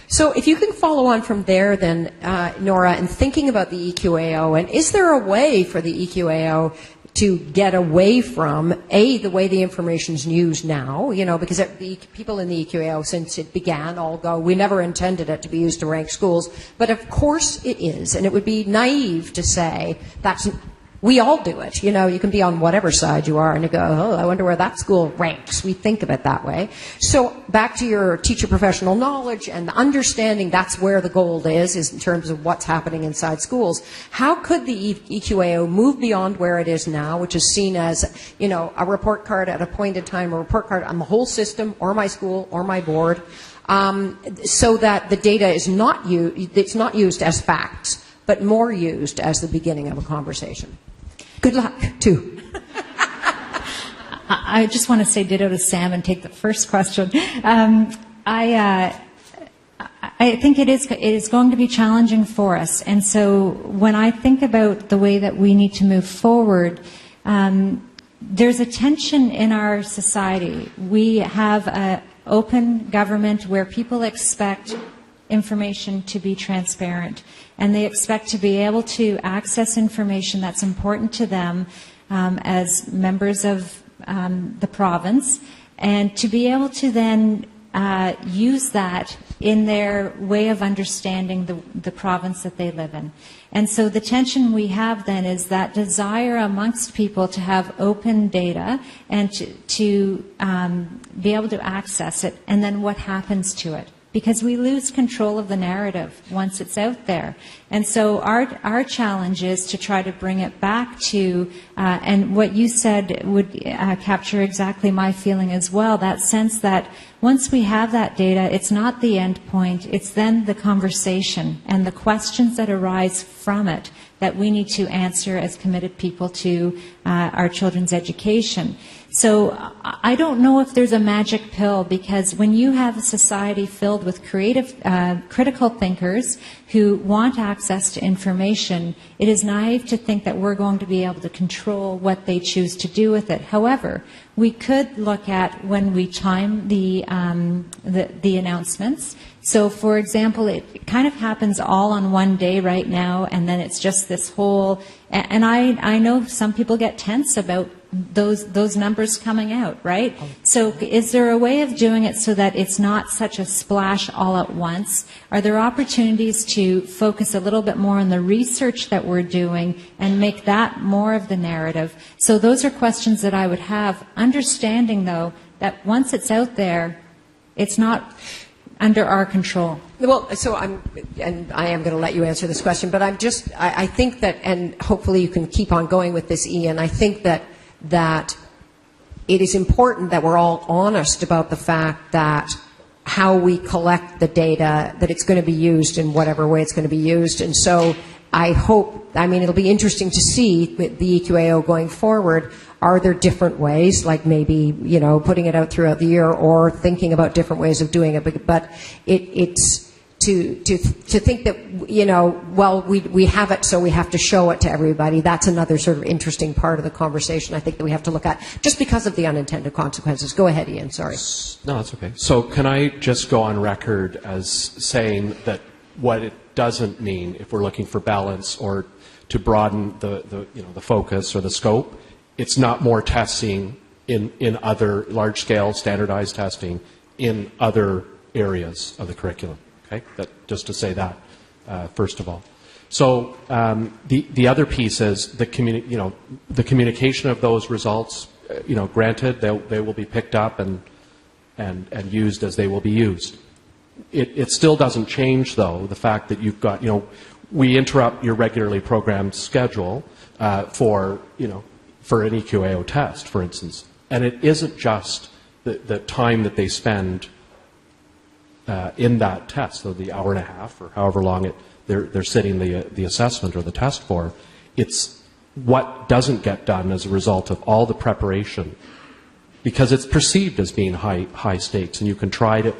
So if you can follow on from there then, Nora, and thinking about the EQAO, and is there a way for the EQAO to get away from, A, the way the information's used now, because the people in the EQAO, since it began, all go, we never intended it to be used to rank schools, but of course it is, and it would be naive to say we all do it. You can be on whatever side you are and you go, oh, I wonder where that school ranks. We think of it that way. So back to your teacher professional knowledge and the understanding that's where the gold is in terms of what's happening inside schools. How could the EQAO move beyond where it is now, which is seen as, a report card at a point in time, a report card on the whole system or my school or my board, so that the data is not used as facts, but more used as the beginning of a conversation? Good luck, too. I just want to say ditto to Sam and take the first question. I think it is going to be challenging for us. And so when I think about the way that we need to move forward, there's a tension in our society. We have an open government where people expect information to be transparent, and they expect to be able to access information that's important to them as members of the province, and to be able to then use that in their way of understanding the province that they live in. And so the tension we have then is that desire amongst people to have open data and to be able to access it, and then what happens to it. Because we lose control of the narrative once it's out there. And so our challenge is to try to bring it back to, and what you said would capture exactly my feeling as well, that sense that once we have that data, it's not the end point, it's then the conversation and the questions that arise from it that we need to answer as committed people to our children's education. So I don't know if there's a magic pill, because when you have a society filled with creative, critical thinkers who want access to information, it is naive to think that we're going to be able to control what they choose to do with it. However, we could look at when we time the announcements. So, for example, it kind of happens all on one day right now, and then it's just this whole. And I know some people get tense about those numbers coming out, right? So is there a way of doing it so that it's not such a splash all at once? Are there opportunities to focus a little bit more on the research that we're doing and make that more of the narrative? So those are questions that I would have, understanding, though, that once it's out there, it's not under our control. Well, so I am going to let you answer this question, but I think that, and hopefully you can keep on going with this, Ian, I think that it is important that we're all honest about the fact that how we collect the data, that it's going to be used in whatever way it's going to be used. And so it'll be interesting to see with the EQAO going forward, are there different ways, like maybe, putting it out throughout the year or thinking about different ways of doing it. But it's to think that, we have it, so we have to show it to everybody. That's another sort of interesting part of the conversation, I think, that we have to look at, just because of the unintended consequences. Go ahead, Ian, sorry. No, that's okay. So can I just go on record as saying that what it doesn't mean, if we're looking for balance or to broaden the focus or the scope, it's not more testing in other large-scale standardized testing in other areas of the curriculum. Okay, just to say that first of all. So the other piece is the communication of those results. Granted, they will be picked up and used as they will be used. It still doesn't change, though, the fact that you've got we interrupt your regularly programmed schedule for an EQAO test, for instance, and it isn't just the time that they spend in that test, so the hour and a half or however long they're sitting the assessment or the test for. It's what doesn't get done as a result of all the preparation, because it's perceived as being high stakes, and you can trying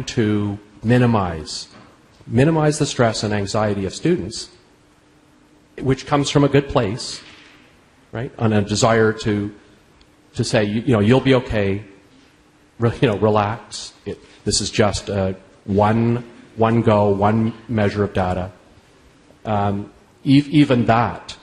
to minimize the stress and anxiety of students, which comes from a good place, right? On a desire to say, you'll be okay, relax. This is just one go, one measure of data, even that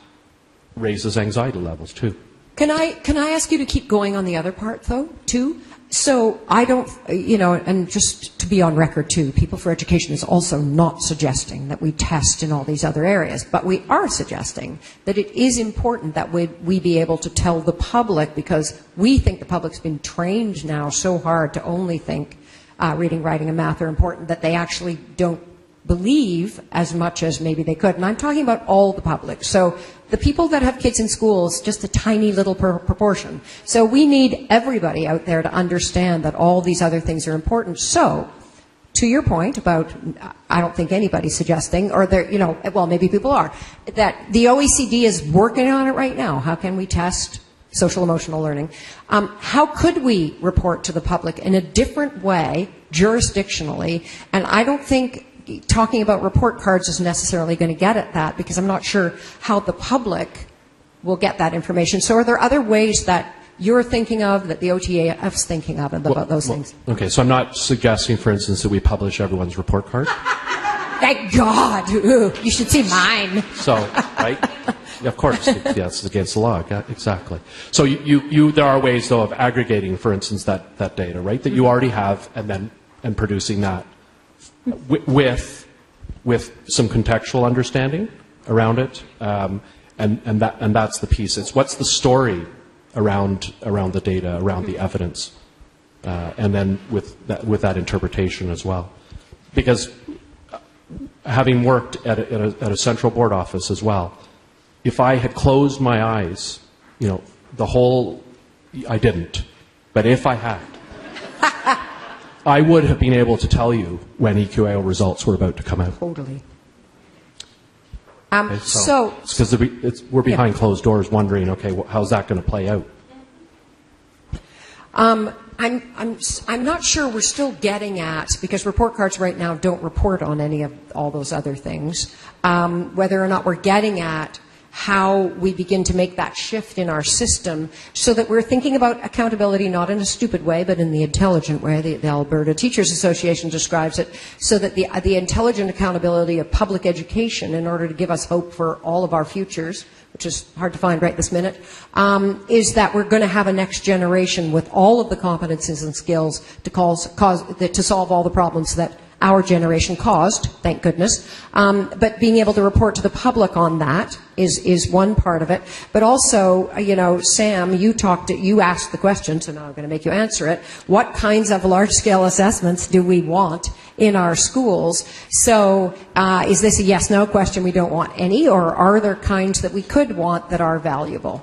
raises anxiety levels too. Can I ask you to keep going on the other part, though, too? So I don't, and just to be on record, too, People for Education is also not suggesting that we test in all these other areas, but we are suggesting that it is important that we be able to tell the public, because we think the public's been trained now so hard to only think reading, writing, and math are important, that they actually don't believe as much as maybe they could. And I'm talking about all the public. So the people that have kids in schools, just a tiny little proportion. So we need everybody out there to understand that all these other things are important. So, to your point about, I don't think anybody's suggesting, or there, well, maybe people are, that the OECD is working on it right now. How can we test social emotional learning? How could we report to the public in a different way, jurisdictionally? And I don't think talking about report cards is necessarily going to get at that, because I'm not sure how the public will get that information. So are there other ways that you're thinking of, that the OTAF's thinking of about those things? Okay, so I'm not suggesting, for instance, that we publish everyone's report card. Thank God! Ooh, you should see mine. So, right? Of course, yes, it's against the law, exactly. So there are ways, though, of aggregating, for instance, that data, right, that you already have, and producing that with some contextual understanding around it, and that's the piece. It's what's the story around the data, around the evidence, and then with that interpretation as well. Because having worked at a central board office as well, if I had closed my eyes, I didn't, but if I had, I would have been able to tell you when EQAO results were about to come out. Totally. Okay, so it's because we're behind closed doors wondering, okay, how's that going to play out? I'm not sure we're still getting at, because report cards right now don't report on any of all those other things, whether or not we're getting at how we begin to make that shift in our system so that we're thinking about accountability not in a stupid way but in the intelligent way. The Alberta Teachers Association describes it, so that the intelligent accountability of public education, in order to give us hope for all of our futures, which is hard to find right this minute, is that we're going to have a next generation with all of the competencies and skills to solve all the problems that our generation caused, thank goodness. But being able to report to the public on that is one part of it. But also, Sam, you asked the question, so now I'm going to make you answer it. What kinds of large-scale assessments do we want in our schools? So is this a yes-no question, we don't want any, or are there kinds that we could want that are valuable?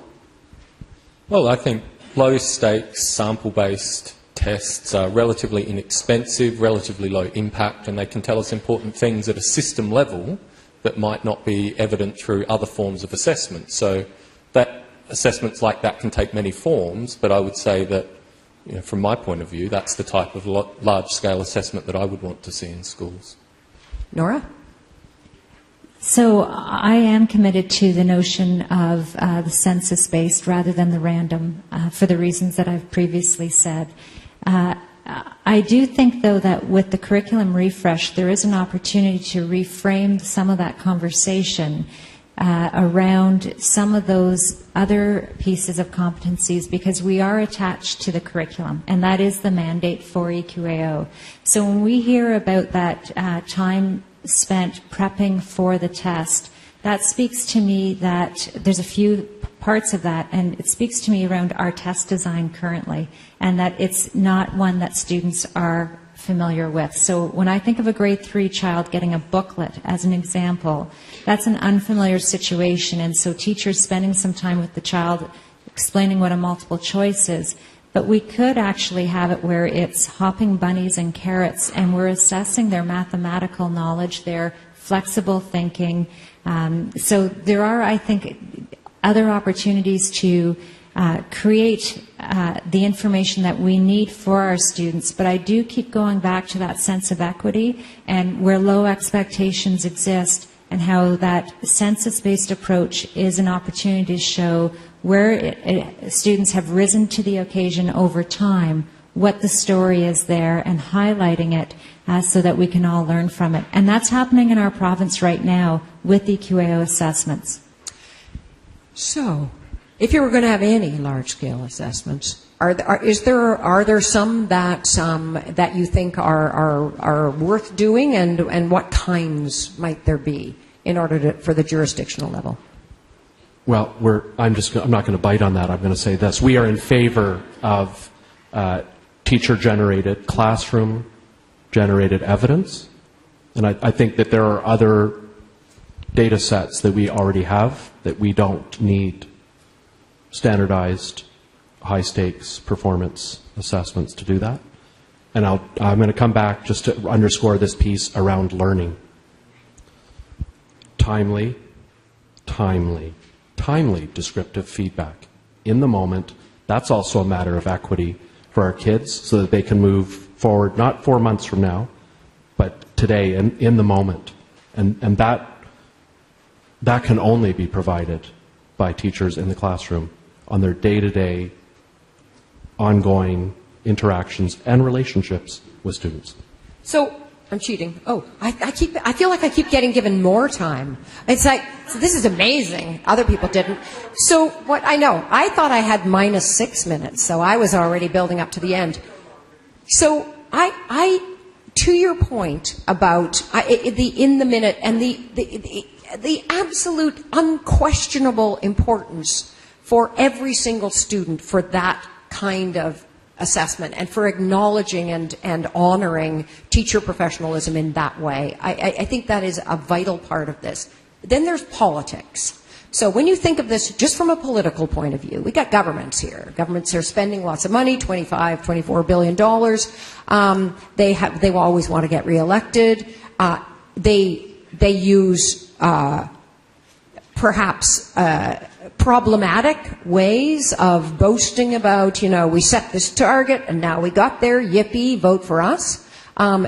Well, I think low-stakes, sample-based tests are relatively inexpensive, relatively low impact, and they can tell us important things at a system level that might not be evident through other forms of assessment. So that assessments like that can take many forms, but I would say that, from my point of view, that's the type of large-scale assessment that I would want to see in schools. Nora? So I am committed to the notion of the census-based rather than the random, for the reasons that I've previously said. I do think, though, that with the curriculum refresh, there is an opportunity to reframe some of that conversation around some of those other pieces of competencies, because we are attached to the curriculum, and that is the mandate for EQAO. So when we hear about that time spent prepping for the test, that speaks to me that there's a few parts of that, and it speaks to me around our test design currently, and that it's not one that students are familiar with. So when I think of a grade 3 child getting a booklet as an example, that's an unfamiliar situation, and so teachers spending some time with the child explaining what a multiple choice is. But we could actually have it where it's hopping bunnies and carrots, and we're assessing their mathematical knowledge, their flexible thinking. So there are, I think, other opportunities to create the information that we need for our students. But I do keep going back to that sense of equity and where low expectations exist, and how that census-based approach is an opportunity to show where students have risen to the occasion over time, what the story is there and highlighting it so that we can all learn from it. And that's happening in our province right now with EQAO assessments. So, if you were going to have any large-scale assessments, are there some that you think are worth doing, and what kinds might there be in order for the jurisdictional level? Well, I'm not going to bite on that. I'm going to say this: we are in favor of teacher-generated, classroom-generated evidence, and I think that there are other data sets that we already have that we don't need standardized, high-stakes performance assessments to do that. And I'm going to come back just to underscore this piece around learning. Timely descriptive feedback in the moment. That's also a matter of equity for our kids so that they can move forward, not 4 months from now, but today and in the moment. And that can only be provided by teachers in the classroom on their day-to-day ongoing interactions and relationships with students. So, I'm cheating. Oh, I feel like I keep getting given more time. It's like, so this is amazing. Other people didn't. So what I know, I thought I had minus 6 minutes, so I was already building up to the end. So I to your point about the in the minute and the absolute unquestionable importance for every single student for that kind of assessment and for acknowledging and honoring teacher professionalism in that way. I think that is a vital part of this. Then there's politics. So when you think of this just from a political point of view, we got governments here. Governments are spending lots of money, $24 billion. They will always want to get reelected. They use perhaps problematic ways of boasting about, we set this target and now we got there, yippee, vote for us.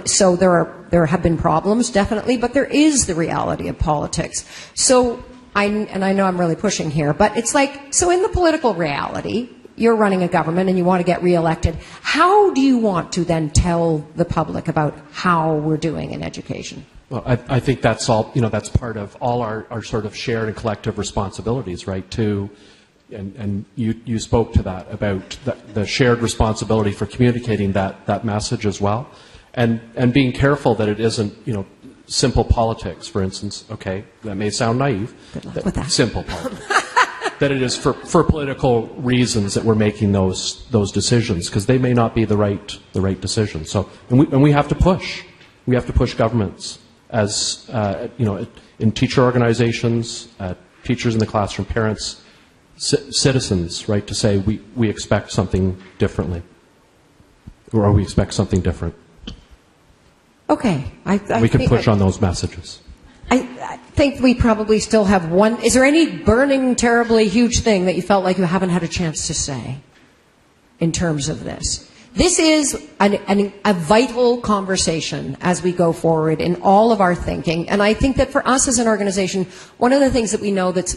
So there have been problems, definitely, but there is the reality of politics. So, I know I'm really pushing here, but it's like, so in the political reality, you're running a government and you want to get reelected. How do you want to then tell the public about how we're doing in education? Well, I think that's all, that's part of all our sort of shared and collective responsibilities, right, and you spoke to that, about the shared responsibility for communicating that message as well, and being careful that it isn't, simple politics, for instance. Okay, that may sound naive. Good luck with that. Simple politics. That it is for political reasons that we're making those decisions, because they may not be the right decision. So, and we have to push. We have to push governments as in teacher organizations, teachers in the classroom, parents, citizens, right, to say we expect something differently, or we expect something different. Okay, we can push on those messages. I think we probably still have one. Is there any burning, terribly huge thing that you felt like you haven't had a chance to say in terms of this? This is a vital conversation as we go forward in all of our thinking. And I think that for us as an organization, one of the things that we know that's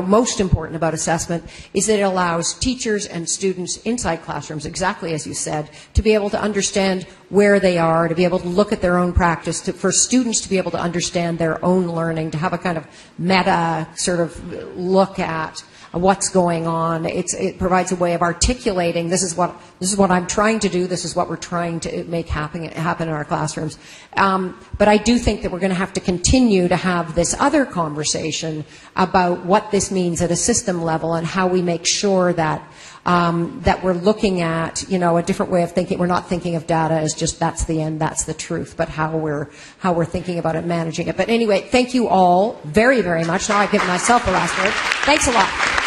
most important about assessment is that it allows teachers and students inside classrooms, exactly as you said, to be able to understand where they are, to be able to look at their own practice, for students to be able to understand their own learning, to have a kind of meta sort of look at what's going on. It provides a way of articulating, this is what I'm trying to do, this is what we're trying to make happen in our classrooms. But I do think that we're going to have to continue to have this other conversation about what this means at a system level and how we make sure that that we're looking at, a different way of thinking. We're not thinking of data as just that's the end, that's the truth, but how we're thinking about it, managing it. But anyway, thank you all very, very much. Now I've given myself the last word. Thanks a lot.